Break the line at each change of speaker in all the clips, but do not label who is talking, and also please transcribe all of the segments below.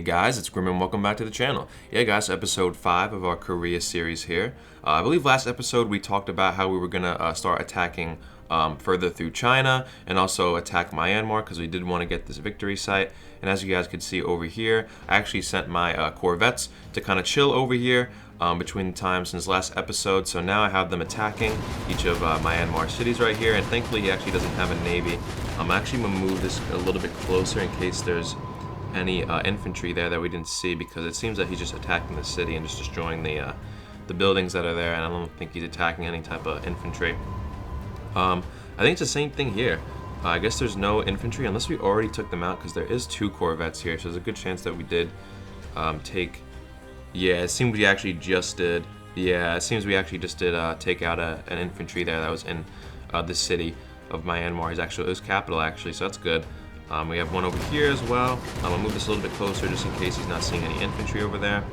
guys, it's Grim and welcome back to the channel. Yeah guys, episode 5 of our Korea series here. I believe last episode we talked about how we were going to start attacking further through China and also attack Myanmar because we did want to get this victory site. And as you guys can see over here, I actually sent my corvettes to kind of chill over here between the time since last episode. So now I have them attacking each of Myanmar cities right here, and thankfully he actually doesn't have a navy. I'm actually going to move this a little bit closer in case there's any infantry there that we didn't see, because it seems that he's just attacking the city and just destroying the buildings that are there, and I don't think he's attacking any type of infantry. I think it's the same thing here. I guess there's no infantry unless we already took them out, because there is 2 corvettes here, so there's a good chance that we did take. Yeah, it seems we actually just did. Yeah, it seems we actually just did take out an infantry there that was in the city of Myanmar. It was capital actually, so that's good. We have one over here as well. I'll move this a little bit closer just in case he's not seeing any infantry over there.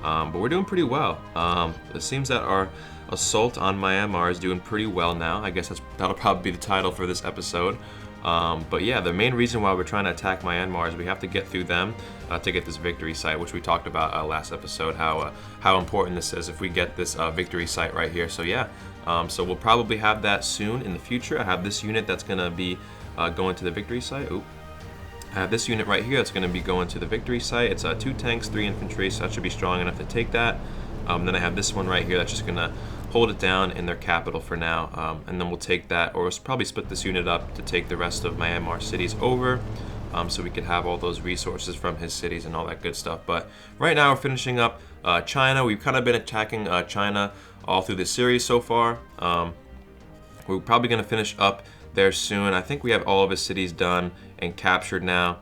But we're doing pretty well. It seems that our assault on Myanmar is doing pretty well now. I guess that'll probably be the title for this episode. But yeah, the main reason why we're trying to attack Myanmar is we have to get through them to get this victory site, which we talked about last episode, how important this is if we get this victory site right here. So yeah, so we'll probably have that soon in the future. I have this unit that's going to be going to the victory site. Oop. I have this unit right here that's going to be going to the victory site. It's 2 tanks, 3 infantry, so that should be strong enough to take that. Then I have this one right here that's just going to hold it down in their capital for now, and then we'll take that, or we'll probably split this unit up to take the rest of Myanmar cities over, so we could have all those resources from his cities and all that good stuff. But right now we're finishing up China. We've kind of been attacking China all through this series so far. We're probably going to finish up there soon. I think we have all of his cities done and captured now.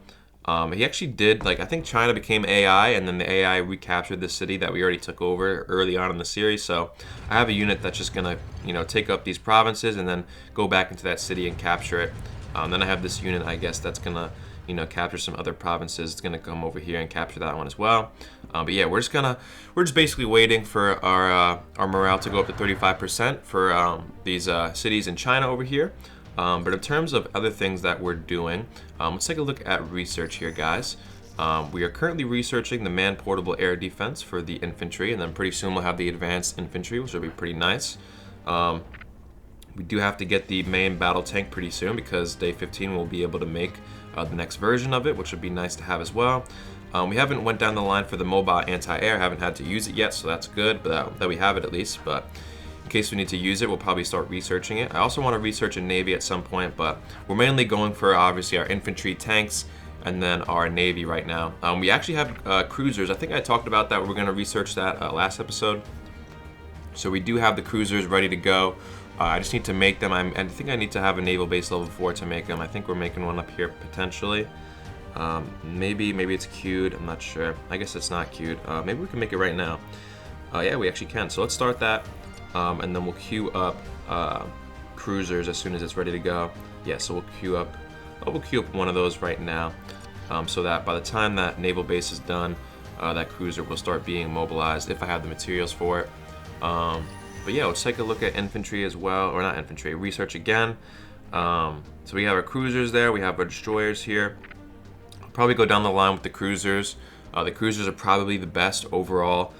He actually did, I think China became AI, and then the AI recaptured the city that we already took over early on in the series. So I have a unit that's just gonna, take up these provinces and then go back into that city and capture it. Then I have this unit, I guess, that's gonna, capture some other provinces. It's gonna come over here and capture that one as well. But yeah, we're just basically waiting for our morale to go up to 35% for these cities in China over here. But in terms of other things that we're doing, let's take a look at research here, guys. We are currently researching the man-portable air defense for the infantry, and then pretty soon we'll have the advanced infantry, which will be pretty nice. We do have to get the main battle tank pretty soon, because day 15 we'll be able to make the next version of it, which would be nice to have as well. We haven't went down the line for the mobile anti-air, haven't had to use it yet, so that's good, but that we have it at least. But in case we need to use it, we'll probably start researching it. I also want to research a navy at some point, but we're mainly going for obviously our infantry, tanks, and then our navy right now. We actually have cruisers. I think I talked about that. We're going to research that last episode. So we do have the cruisers ready to go. I just need to make them. I think I need to have a naval base level 4 to make them. I think we're making one up here potentially. Maybe it's queued. I'm not sure. I guess it's not queued. Maybe we can make it right now. Yeah, we actually can. So let's start that. And then we'll queue up cruisers as soon as it's ready to go. Yeah, so we'll queue up one of those right now, so that by the time that naval base is done, that cruiser will start being mobilized if I have the materials for it. But yeah, let's take a look at infantry as well, or not infantry, research again. So we have our cruisers there, we have our destroyers here. I'll probably go down the line with the cruisers. The cruisers are probably the best overall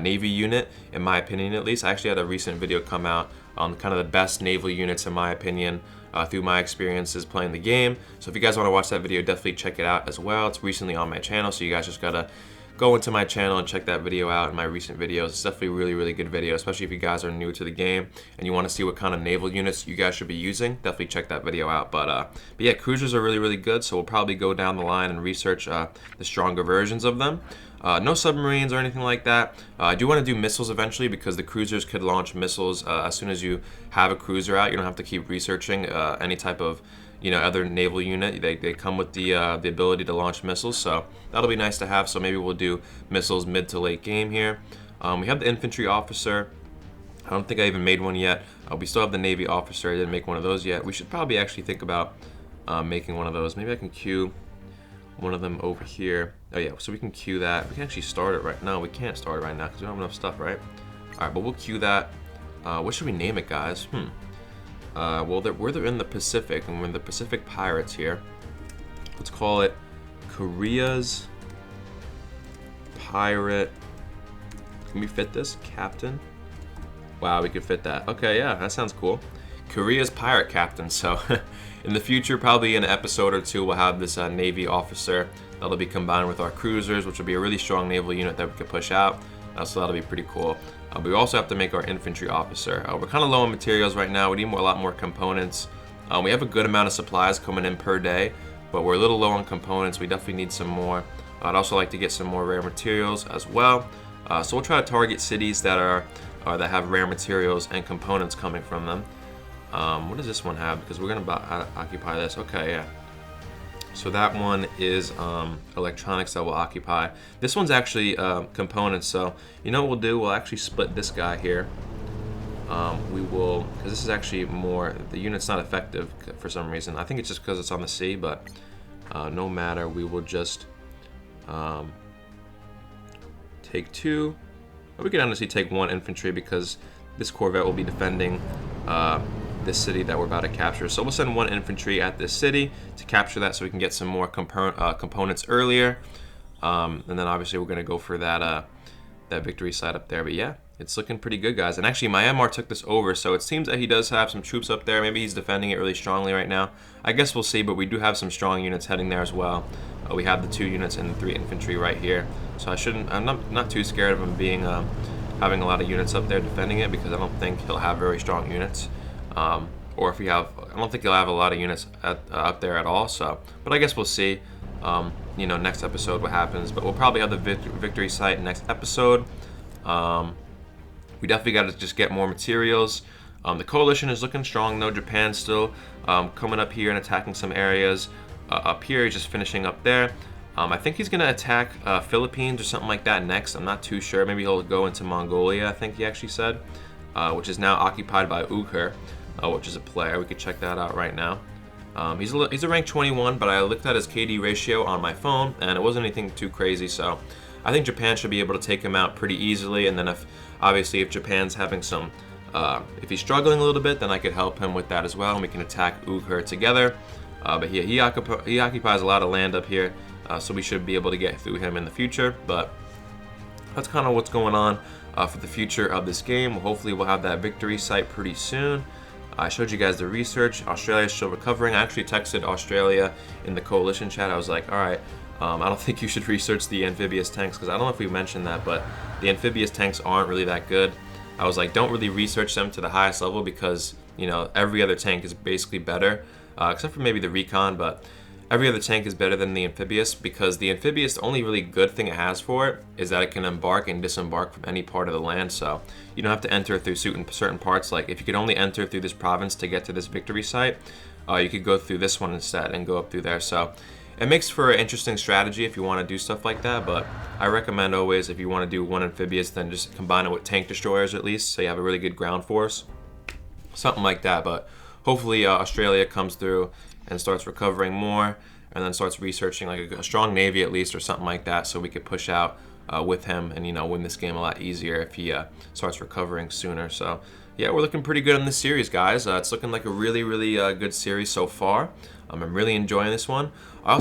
Navy unit, in my opinion at least. I actually had a recent video come out on kind of the best naval units in my opinion through my experiences playing the game. So if you guys want to watch that video, definitely check it out as well. It's recently on my channel, so you guys just gotta go into my channel and check that video out in my recent videos. It's definitely a really, really good video, especially if you guys are new to the game and you want to see what kind of naval units you guys should be using. Definitely check that video out. But yeah, cruisers are really, really good, so we'll probably go down the line and research the stronger versions of them. No submarines or anything like that. I do want to do missiles eventually, because the cruisers could launch missiles as soon as you have a cruiser out. You don't have to keep researching any type of other naval unit. They come with the ability to launch missiles, so that'll be nice to have. So maybe we'll do missiles mid to late game here. We have the infantry officer. I don't think I even made one yet. We still have the Navy officer. I didn't make one of those yet. We should probably actually think about making one of those. Maybe I can queue one of them over here. Oh yeah, so we can queue that. We can actually start it right now. We can't start it right now because we don't have enough stuff, right? All right, but we'll queue that. What should we name it, guys? Well, we're in the Pacific, and we're in the Pacific Pirates here. Let's call it Korea's pirate. Can we fit this? Captain? Wow, we could fit that. Okay, yeah, that sounds cool. Korea's pirate captain. So in the future, probably in an episode or two, we'll have this Navy officer that'll be combined with our cruisers, which will be a really strong naval unit that we could push out. So that'll be pretty cool. We also have to make our infantry officer. We're kind of low on materials right now. We need a lot more components. We have a good amount of supplies coming in per day, but we're a little low on components. We definitely need some more. I'd also like to get some more rare materials as well. So we'll try to target cities that that have rare materials and components coming from them. What does this one have? Because we're gonna occupy this. Okay, yeah. So that one is electronics that will occupy. This one's actually components. So you know what we'll do? We'll actually split this guy here. We will, because this is actually more, the unit's not effective for some reason. I think it's just because it's on the sea, but no matter. We will just take 2. We could honestly take 1 infantry because this corvette will be defending this city that we're about to capture. So we'll send 1 infantry at this city to capture that so we can get some more components earlier. And then obviously we're going to go for that victory site up there. But yeah, it's looking pretty good, guys. And actually Myanmar took this over, so it seems that he does have some troops up there. Maybe he's defending it really strongly right now. I guess we'll see, but we do have some strong units heading there as well. We have the 2 units and the 3 infantry right here. So I'm not too scared of him being having a lot of units up there defending it, because I don't think he'll have very strong units. Or if we have, I don't think he'll have a lot of units up there at all. So, but I guess we'll see. You know, next episode what happens. But we'll probably have the victory site next episode. We definitely got to just get more materials. The coalition is looking strong though. Japan's still coming up here and attacking some areas. Up here, he's just finishing up there. I think he's going to attack Philippines or something like that next. I'm not too sure. Maybe he'll go into Mongolia, I think he actually said, which is now occupied by Uyghur, which is a player. We could check that out right now. He's a rank 21, but I looked at his KD ratio on my phone, and it wasn't anything too crazy. So I think Japan should be able to take him out pretty easily. And then obviously if Japan's having some, if he's struggling a little bit, then I could help him with that as well, and we can attack Uyghur together. But yeah, he occupies a lot of land up here, so we should be able to get through him in the future. But that's kind of what's going on for the future of this game. Hopefully we'll have that victory site pretty soon. I showed you guys the research. Australia is still recovering. I actually texted Australia in the coalition chat. I was like, all right, I don't think you should research the amphibious tanks, because I don't know if we mentioned that, but the amphibious tanks aren't really that good. I was like, don't really research them to the highest level, because, you know, every other tank is basically better. Except for maybe the recon, but every other tank is better than the amphibious, because the amphibious, the only really good thing it has for it is that it can embark and disembark from any part of the land. So you don't have to enter through certain parts. Like if you could only enter through this province to get to this victory site, you could go through this one instead and go up through there. So it makes for an interesting strategy if you want to do stuff like that. But I recommend always, if you want to do 1 amphibious, then just combine it with tank destroyers at least, so you have a really good ground force, something like that. But hopefully Australia comes through and starts recovering more, and then starts researching like a strong navy at least or something like that, so we could push out with him and, you know, win this game a lot easier if he starts recovering sooner. So yeah, we're looking pretty good in this series, guys. It's looking like a really good series so far. I'm really enjoying this one. I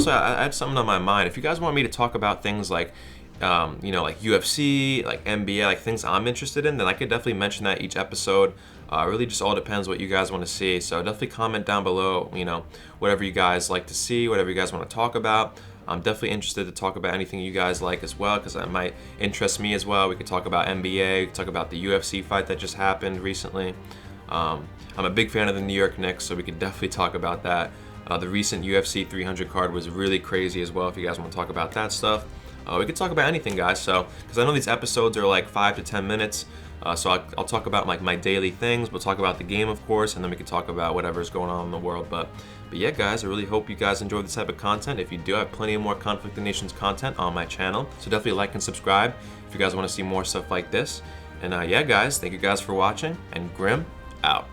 had something on my mind. If you guys want me to talk about things like you know, like UFC, like NBA, like things I'm interested in, then I could definitely mention that each episode. Really just all depends what you guys want to see. So definitely comment down below, you know, whatever you guys like to see, whatever you guys want to talk about. I'm definitely interested to talk about anything you guys like as well, because that might interest me as well. We could talk about NBA, we could talk about the UFC fight that just happened recently. I'm a big fan of the New York Knicks, so we could definitely talk about that. The recent UFC 300 card was really crazy as well, if you guys want to talk about that stuff. We could talk about anything, guys, so, because I know these episodes are like 5 to 10 minutes, so I'll talk about like my daily things. We'll talk about the game, of course, and then we can talk about whatever's going on in the world. But yeah, guys, I really hope you guys enjoy this type of content. If you do, I have plenty of more Conflict of Nations content on my channel, so definitely like and subscribe if you guys want to see more stuff like this. And yeah, guys, thank you guys for watching, and Grim out.